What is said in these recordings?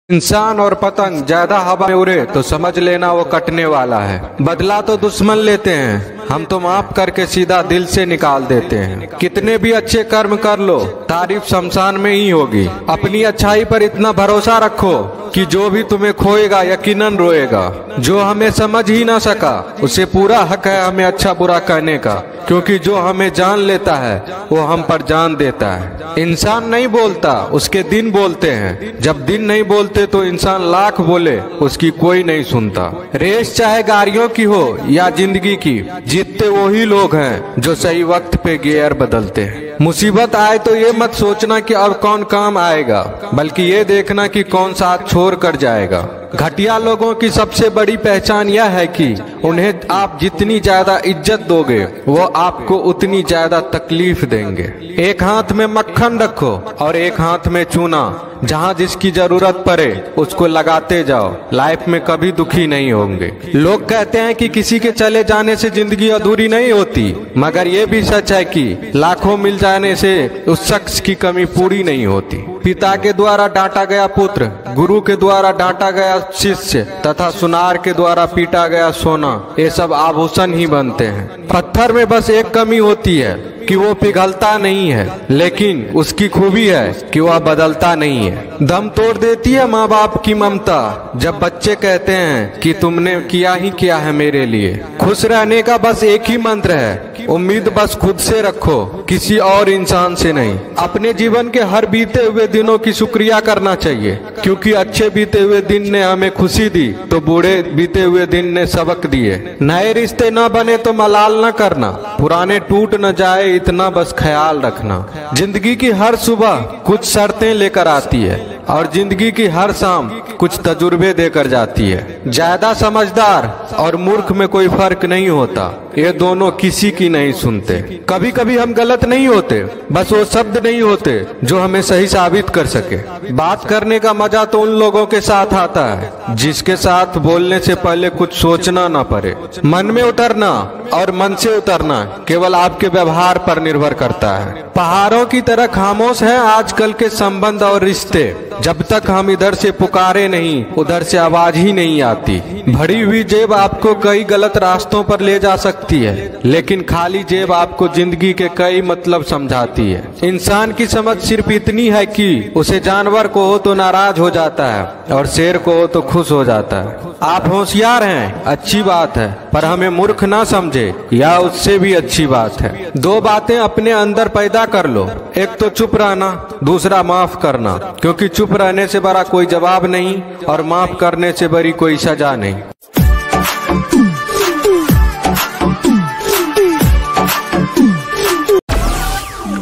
इंसान और पतंग ज्यादा हवा में उड़े तो समझ लेना वो कटने वाला है। बदला तो दुश्मन लेते हैं, हम तो माफ करके सीधा दिल से निकाल देते हैं। कितने भी अच्छे कर्म कर लो, तारीफ शमशान में ही होगी। अपनी अच्छाई पर इतना भरोसा रखो कि जो भी तुम्हें खोएगा यकीनन रोएगा। जो हमें समझ ही ना सका उसे पूरा हक है हमें अच्छा बुरा कहने का, क्योंकि जो हमें जान लेता है वो हम पर जान देता है। इंसान नहीं बोलता, उसके दिन बोलते हैं। जब दिन नहीं बोलते तो इंसान लाख बोले उसकी कोई नहीं सुनता। रेस चाहे गाड़ियों की हो या जिंदगी की, जीतते वही लोग हैं जो सही वक्त पे गियर बदलते हैं। मुसीबत आए तो ये मत सोचना कि अब कौन काम आएगा, बल्कि ये देखना कि कौन साथ छोड़ कर जाएगा। घटिया लोगों की सबसे बड़ी पहचान यह है कि उन्हें आप जितनी ज्यादा इज्जत दोगे वो आपको उतनी ज्यादा तकलीफ देंगे। एक हाथ में मक्खन रखो और एक हाथ में चूना, जहाँ जिसकी जरूरत पड़े उसको लगाते जाओ। लाइफ में कभी दुखी नहीं होंगे। लोग कहते हैं कि किसी के चले जाने से जिंदगी अधूरी नहीं होती, मगर ये भी सच है कि लाखों मिल जाने से उस शख्स की कमी पूरी नहीं होती। पिता के द्वारा डांटा गया पुत्र, गुरु के द्वारा डांटा गया शिष्य तथा सुनार के द्वारा पीटा गया सोना, ये सब आभूषण ही बनते हैं। पत्थर में बस एक कमी होती है कि वो पिघलता नहीं है, लेकिन उसकी खूबी है कि वह बदलता नहीं है। दम तोड़ देती है माँ बाप की ममता जब बच्चे कहते हैं कि तुमने किया ही क्या है मेरे लिए। खुश रहने का बस एक ही मंत्र है, उम्मीद बस खुद से रखो, किसी और इंसान से नहीं। अपने जीवन के हर बीते हुए दिनों की शुक्रिया करना चाहिए, क्योंकि अच्छे बीते हुए दिन ने हमें खुशी दी तो बूढ़े बीते हुए दिन ने सबक दिए। नए रिश्ते न बने तो मलाल न करना, पुराने टूट न जाए इतना बस ख्याल रखना। जिंदगी की हर सुबह कुछ शर्तें लेकर आती है और जिंदगी की हर शाम कुछ तजुर्बे देकर जाती है। ज्यादा समझदार और मूर्ख में कोई फर्क नहीं होता, ये दोनों किसी की नहीं सुनते। कभी कभी हम गलत नहीं होते, बस वो शब्द नहीं होते जो हमें सही साबित कर सके। बात करने का मजा तो उन लोगों के साथ आता है जिसके साथ बोलने से पहले कुछ सोचना ना पड़े। मन में उतरना और मन से उतरना केवल आपके व्यवहार पर निर्भर करता है। पहाड़ों की तरह खामोश है आजकल के संबंध और रिश्ते। जब तक हम इधर से पुकारे नहीं उधर से आवाज ही नहीं आती। भरी हुई जेब आपको कई गलत रास्तों पर ले जा सकती है, लेकिन खाली जेब आपको जिंदगी के कई मतलब समझाती है। इंसान की समझ सिर्फ इतनी है कि उसे जानवर को हो तो नाराज हो जाता है और शेर को हो तो खुश हो जाता है। आप होशियार हैं, अच्छी बात है, पर हमें मूर्ख ना समझे या उससे भी अच्छी बात है। दो बातें अपने अंदर पैदा कर लो, एक तो चुप रहना, दूसरा माफ करना, क्योंकि चुप रहने से बड़ा कोई जवाब नहीं और माफ करने से बड़ी कोई सजा नहीं।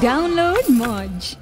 Download Moj.